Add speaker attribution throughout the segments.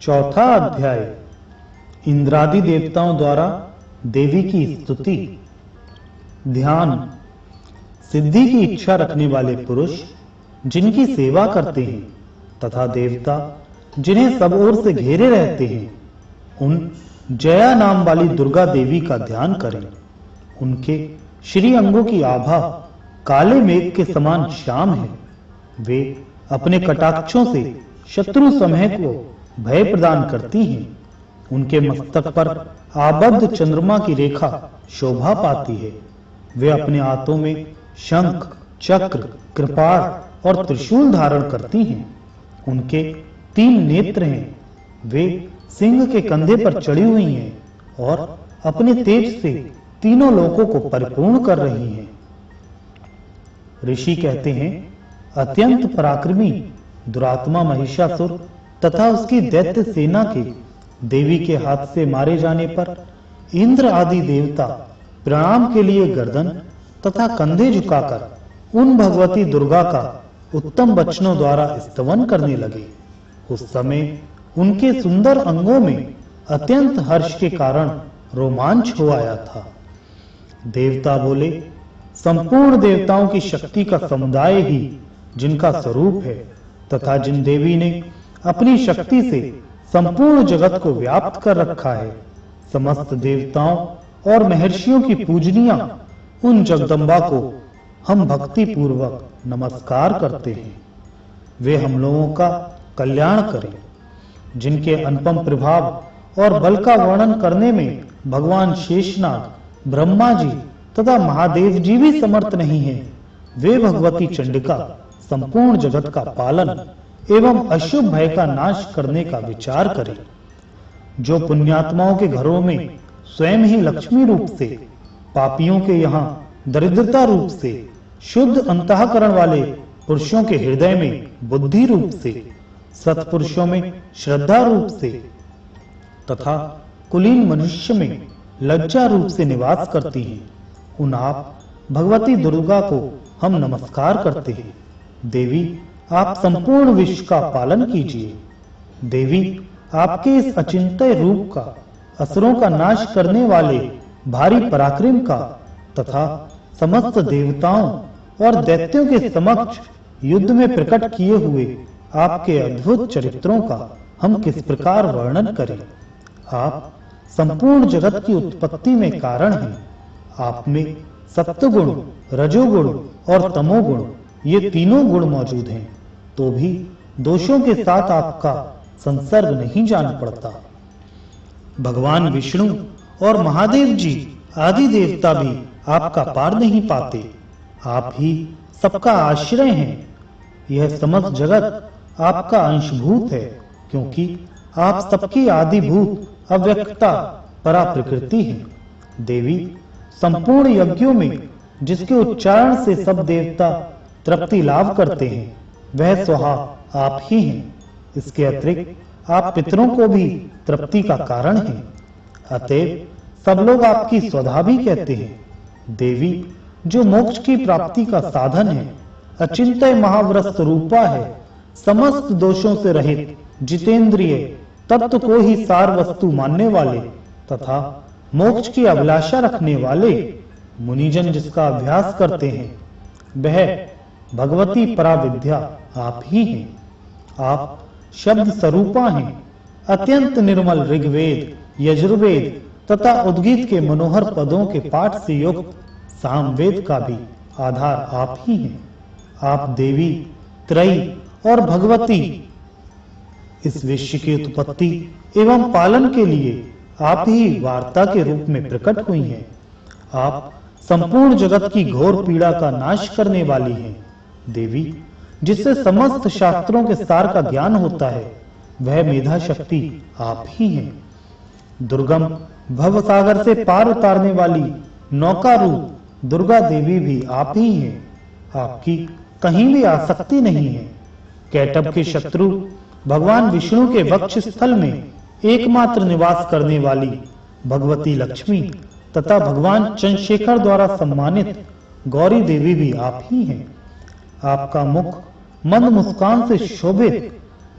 Speaker 1: चौथा अध्याय इंद्रादि देवताओं द्वारा देवी की स्तुति। ध्यान। सिद्धि की इच्छा रखने वाले पुरुष जिनकी सेवा करते हैं तथा देवता जिन्हें सब ओर से घेरे रहते हैं, उन जया नाम वाली दुर्गा देवी का ध्यान करें। उनके श्री अंगों की आभा काले मेघ के समान श्याम है। वे अपने कटाक्षों से शत्रु समूह को भय प्रदान करती हैं। उनके मस्तक पर आबद्ध चंद्रमा की रेखा शोभा पाती है। वे अपने हाथों में शंख, चक्र, कृपाण और त्रिशूल धारण करती हैं। उनके 3 नेत्र हैं। वे सिंह के कंधे पर चढ़ी हुई हैं और अपने तेज से तीनों लोकों को परिपूर्ण कर रही हैं। ऋषि कहते हैं, अत्यंत पराक्रमी दुरात्मा महिषासुर तथा उसकी दैत्य सेना के देवी के हाथ से मारे जाने पर इंद्र आदि देवता प्रणाम के लिए गर्दन तथा कंधे झुकाकर उन भगवती दुर्गा का उत्तम वचनों द्वारा स्तवन करने लगे। उस समय उनके सुंदर अंगों में अत्यंत हर्ष के कारण रोमांच हो आया था। देवता बोले, संपूर्ण देवताओं की शक्ति का समुदाय ही जिनका स्वरूप है तथा जिन देवी ने अपनी शक्ति से संपूर्ण जगत को व्याप्त कर रखा है, समस्त देवताओं और महर्षियों की पूजनिया उन जगदम्बा को हम भक्ति पूर्वक नमस्कार करते हैं। वे हम लोगों का कल्याण करें। जिनके अनुपम प्रभाव और बल का वर्णन करने में भगवान शेषनाग, ब्रह्मा जी तथा महादेव जी भी समर्थ नहीं हैं, वे भगवती चंडिका संपूर्ण जगत का पालन एवं अशुभ भय का नाश करने का विचार करें। जो पुण्यात्माओं के घरों में स्वयं ही लक्ष्मी रूप से, पापियों के यहाँ दरिद्रता रूप से, शुद्ध अंतःकरण वाले पुरुषों के हृदय में बुद्धि रूप से, सत्पुरुषों में श्रद्धा रूप से तथा कुलीन मनुष्य में लज्जा रूप से निवास करती हैं, उन आप भगवती दुर्गा को हम नमस्कार करते हैं। देवी, आप संपूर्ण विश्व का पालन कीजिए। देवी, आपके इस अचिंत्य रूप का, असुरों का नाश करने वाले भारी पराक्रम का तथा समस्त देवताओं और दैत्यों के समक्ष युद्ध में प्रकट किए हुए आपके अद्भुत चरित्रों का हम किस प्रकार वर्णन करें। आप संपूर्ण जगत की उत्पत्ति में कारण हैं। आप में सत्वगुण, रजोगुण और तमोगुण, ये तीनों गुण मौजूद हैं, तो भी दोषों के साथ आपका संसर्ग नहीं जान पड़ता। भगवान विष्णु और महादेव जी आदि देवता भी आपका पार नहीं पाते। आप ही सबका आश्रय हैं। यह समस्त जगत आपका अंशभूत है, क्योंकि आप सबकी आदिभूत अव्यक्ता परा प्रकृति हैं। देवी, संपूर्ण यज्ञों में जिसके उच्चारण से सब देवता तृप्ति लाभ करते हैं, वह स्वाहा आप ही हैं। इसके अतिरिक्त आप पितरों को भी तृप्ति का कारण हैं। अतएव सब लोग आपकी स्वधा भी कहते हैं। देवी, जो मोक्ष की प्राप्ति का साधन है, अचिंत्य महाव्रत स्वरूपा है, समस्त दोषों से रहित, जितेंद्रिय, तत्व को ही सार वस्तु मानने वाले तथा मोक्ष की अभिलाषा रखने वाले मुनिजन जिसका अभ्यास करते हैं, वह भगवती पराविद्या आप ही हैं। आप शब्द स्वरूपा हैं। अत्यंत निर्मल ऋग्वेद, यजुर्वेद तथा उद्गीत के मनोहर पदों के पाठ से युक्त सामवेद का भी आधार आप ही हैं। आप देवी, त्रयी और भगवती इस विश्व की उत्पत्ति एवं पालन के लिए आप ही वार्ता के रूप में प्रकट हुई हैं। आप संपूर्ण जगत की घोर पीड़ा का नाश करने वाली हैं। देवी, जिससे समस्त शास्त्रों के सार का ज्ञान होता है, वह मेधा शक्ति आप ही हैं। दुर्गम भव सागर से पार उतारने वाली नौका रूप दुर्गा देवी भी आप ही हैं। आपकी कहीं भी आसक्ति नहीं है। कैटभ के शत्रु भगवान विष्णु के वक्ष स्थल में एकमात्र निवास करने वाली भगवती लक्ष्मी तथा भगवान चंद्रशेखर द्वारा सम्मानित गौरी देवी भी आप ही हैं। आपका मुख मंद मुस्कान से शोभित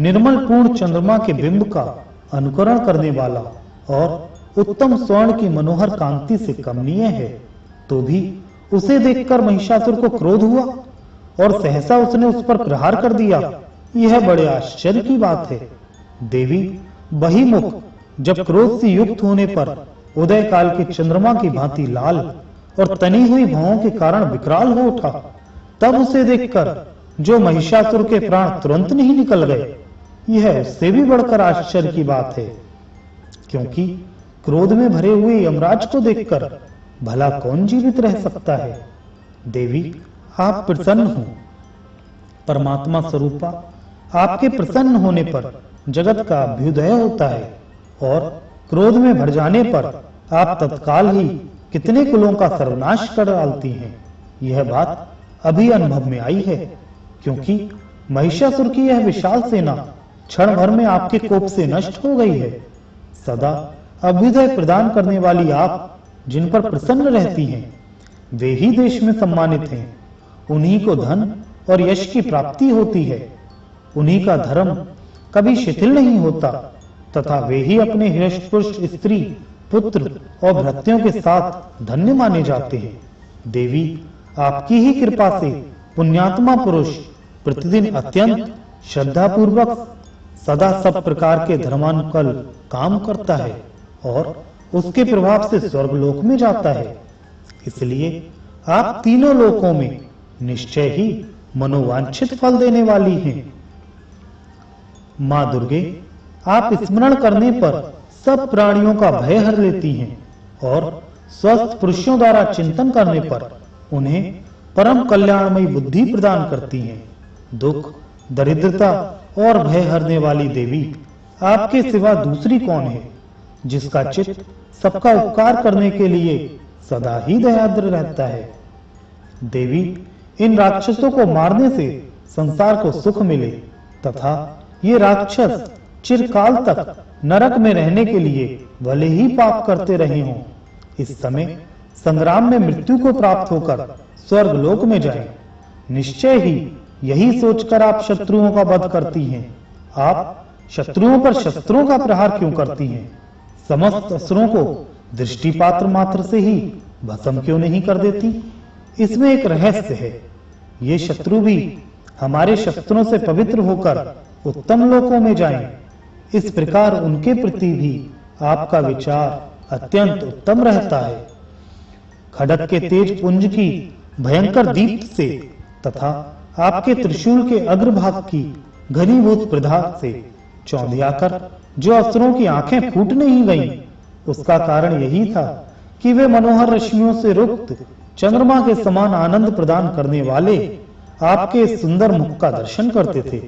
Speaker 1: निर्मल पूर्ण चंद्रमा के बिंब का अनुकरण करने वाला और उत्तम स्वर्ण की मनोहर कांति से कमनीय है, तो भी उसे देखकर महिषासुर को क्रोध हुआ और सहसा उसने उस पर प्रहार कर दिया। यह बड़े आश्चर्य की बात है। देवी बहिमुख जब क्रोध से युक्त होने पर उदय काल के चंद्रमा की भांति लाल और तनी हुई भौहों के कारण विकराल हो उठा, तब उसे देखकर जो महिषासुर के प्राण तुरंत नहीं निकल गए, यह उससे भी बढ़कर आश्चर्य की बात है। क्योंकि क्रोध में भरे हुए यमराज को देखकर भला कौन जीवित रह सकता है। देवी आप प्रसन्न हो। परमात्मा स्वरूपा, आपके प्रसन्न होने पर जगत का अभ्युदय होता है और क्रोध में भर जाने पर आप तत्काल ही कितने कुलों का सर्वनाश कर डालती हैं। यह बात अभी अनुभव में आई है, क्योंकि महिषासुर की यह विशाल सेना क्षण भर में आपके कोप से नष्ट हो गई है। सदा अभ्युदय प्रदान करने वाली आप जिन पर प्रसन्न रहती हैं, वे ही देश में सम्मानित हैं। उन्हीं को धन और यश की प्राप्ति होती है। उन्हीं का धर्म कभी शिथिल नहीं होता तथा वे ही अपने हृष्ट-पुष्ट स्त्री, पुत्र और भृत्यों के साथ धन्य माने जाते हैं। देवी आपकी ही कृपा से पुण्यात्मा पुरुष प्रतिदिन अत्यंत श्रद्धा पूर्वक सदा सब प्रकार के धर्मानुकूल काम करता है और उसके प्रभाव से स्वर्गलोक में जाता है। इसलिए आप तीनों लोकों में निश्चय ही मनोवांछित फल देने वाली हैं। मां दुर्गे, आप स्मरण करने पर सब प्राणियों का भय हर लेती हैं और स्वस्थ पुरुषों द्वारा चिंतन करने पर उन्हें परम कल्याणमयी बुद्धि प्रदान करती हैं। दुख, दरिद्रता और भय हरने वाली देवी, आपके सिवा दूसरी कौन है जिसका चित्त सबका उपकार करने के लिए सदा ही दयाद्र रहता है। देवी, इन राक्षसों को मारने से संसार को सुख मिले तथा ये राक्षस चिरकाल तक नरक में रहने के लिए भले ही पाप करते रहे हों, इस समय संग्राम में मृत्यु को प्राप्त होकर स्वर्गलोक में जाएं। निश्चय ही यही सोचकर आप शत्रुओं का वध करती हैं। आप शत्रुओं पर शस्त्रों का प्रहार क्यों करती हैं? समस्त असुरों को दृष्टिपात्र मात्र से ही भस्म क्यों नहीं कर देती? इसमें एक रहस्य है। ये शत्रु भी हमारे शस्त्रों से पवित्र होकर उत्तम लोकों में जाएं। इस प्रकार उनके प्रति भी आपका विचार अत्यंत उत्तम रहता है। खड्ग के तेज पुंज की भयंकर दीप्त से तथा आपके त्रिशूल के अग्रभाग की घनीभूत प्रधात से चौंधियाकर जो असुरों की आंखें फूट नहीं गईं, उसका कारण यही था कि वे मनोहर रश्मियों से रुक्त चंद्रमा के समान आनंद प्रदान करने वाले आपके सुंदर मुख का दर्शन करते थे।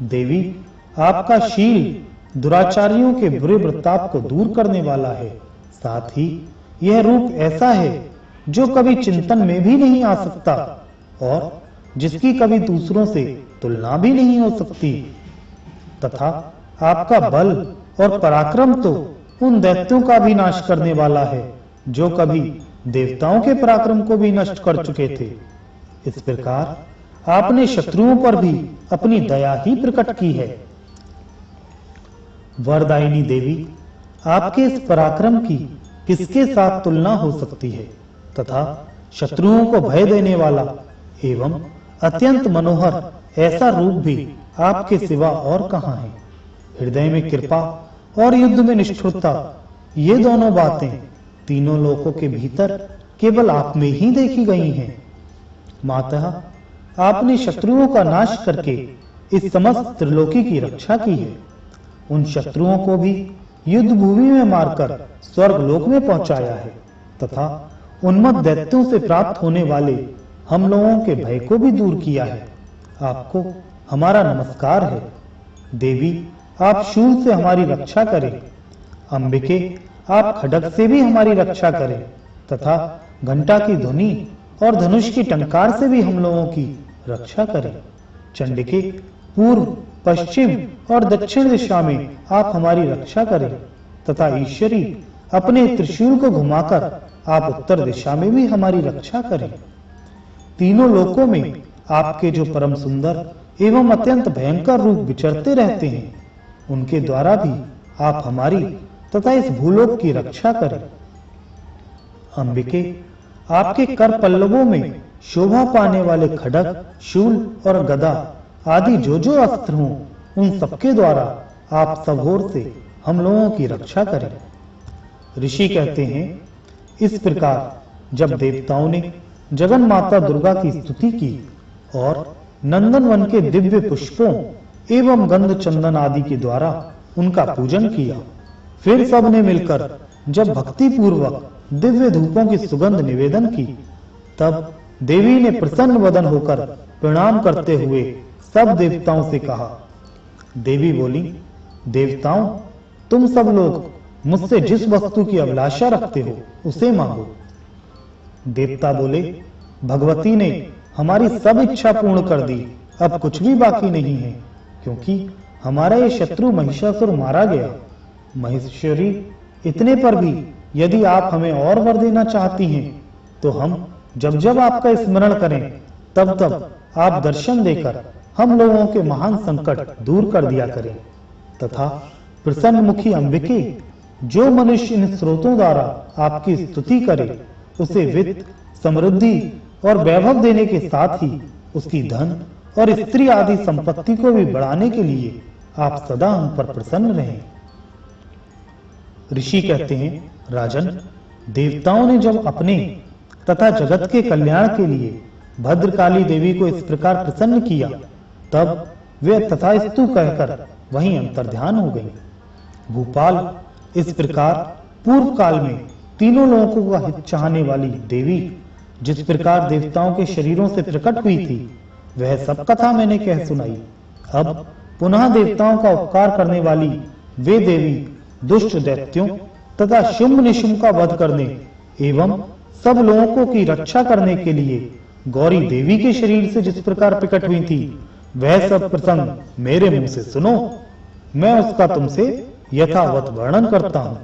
Speaker 1: देवी, आपका शील दुराचारियों के बुरे वृत्ताप को दूर करने वाला है। साथ ही यह रूप ऐसा है जो कभी चिंतन में भी नहीं आ सकता और जिसकी कभी दूसरों से तुलना भी नहीं हो सकती। तथा आपका बल और पराक्रम तो उन दैत्यों का भी नाश करने वाला है जो कभी देवताओं के पराक्रम को भी नष्ट कर चुके थे। इस प्रकार आपने शत्रुओं पर भी अपनी दया ही प्रकट की है। वरदायिनी देवी, आपके इस पराक्रम की किसके साथ तुलना हो सकती है तथा शत्रुओं को भय देने वाला एवं अत्यंत मनोहर ऐसा रूप भी आपके सिवा और कहां है? हृदय में कृपा और युद्ध में निष्ठुरता, ये दोनों बातें तीनों लोकों के भीतर केवल आप में ही देखी गई हैं। माता, आपने शत्रुओं का नाश करके इस समस्त त्रिलोकी की रक्षा की है। उन शत्रुओं को भी युद्ध भूमि में मारकर स्वर्ग लोक में पहुंचाया है तथा उन्मत्त दैत्यों से प्राप्त होने वाले हम लोगों के भय को भी दूर किया है। आपको हमारा नमस्कार है। देवी, आप शूल से हमारी रक्षा करें। अंबिके, आप खड्ग से भी हमारी रक्षा करें तथा घंटा की ध्वनि और धनुष की टंकार से भी हम लोगों की रक्षा करें। चंडिके, पूर्व, पश्चिम और दक्षिण दिशा में आप हमारी रक्षा करें तथा ईश्वरी, अपने त्रिशूल को घुमाकर आप उत्तर दिशा में भी हमारी रक्षा करें। तीनों लोकों में आपके जो परम सुंदर एवं अत्यंत भयंकर रूप विचरते रहते हैं, उनके द्वारा भी आप हमारी तथा इस भूलोक की रक्षा करें। अंबिके, आपके कर पल्लवों में शोभा पाने वाले खड्ग, शूल और गदा आदि जो जो अस्त्र हों, उन सबके द्वारा आप सब ओर से हम लोगों की रक्षा करें। ऋषि कहते हैं, इस प्रकार जब देवताओं ने जगन माता दुर्गा की स्तुति की और नंदन वन के दिव्य पुष्पों एवं गंध चंदन आदि के द्वारा उनका पूजन किया, फिर सबने मिलकर जब भक्ति पूर्वक दिव्य धूपों की सुगंध निवेदन की, तब देवी ने प्रसन्न वदन होकर प्रणाम करते हुए सब देवताओं से कहा। देवी बोली, देवताओं, तुम सब लोग मुझसे जिस वस्तु की अभिलाषा रखते हो उसे मांगो। देवता बोले, भगवती ने हमारी सब इच्छा पूर्ण कर दी, अब कुछ भी बाकी नहीं है, क्योंकि हमारा ये शत्रु महिषासुर मारा गया। महेश्वरी, इतने पर भी यदि आप हमें और वर देना चाहती हैं, तो हम जब जब आपका स्मरण करें तब तब आप दर्शन देकर हम लोगों के महान संकट दूर कर दिया करें, तथा प्रसन्न मुखी अंबिके, जो मनुष्य इन स्रोतों द्वारा आपकी स्तुति करे, उसे वित्त, समृद्धि और वैभव देने के साथ ही उसकी धन और स्त्री आदि संपत्ति को भी बढ़ाने के लिए आप सदा हम पर प्रसन्न रहें। ऋषि कहते हैं, राजन, देवताओं ने जब अपने तथा जगत के कल्याण के लिए भद्रकाली देवी को इस प्रकार प्रसन्न किया, तब वे तथास्तु कहकर वहीं अंतर्ध्यान हो गई। भूपाल, इस प्रकार पूर्व काल में तीनों लोगों का हित चाहने वाली देवी जिस प्रकार देवताओं के शरीरों से प्रकट हुई थी, वह सब कथा मैंने कह सुनाई। अब पुनः देवताओं का उपकार करने वाली वे देवी दुष्ट दैत्यों तथा शुंभ निशुंभ का वध करने एवं सब लोगों की रक्षा करने के लिए गौरी देवी के शरीर से जिस प्रकार प्रकट हुई थी, वह सब प्रसंग मेरे मुंह से सुनो। मैं उसका तुमसे यथावत वर्णन करता हूं।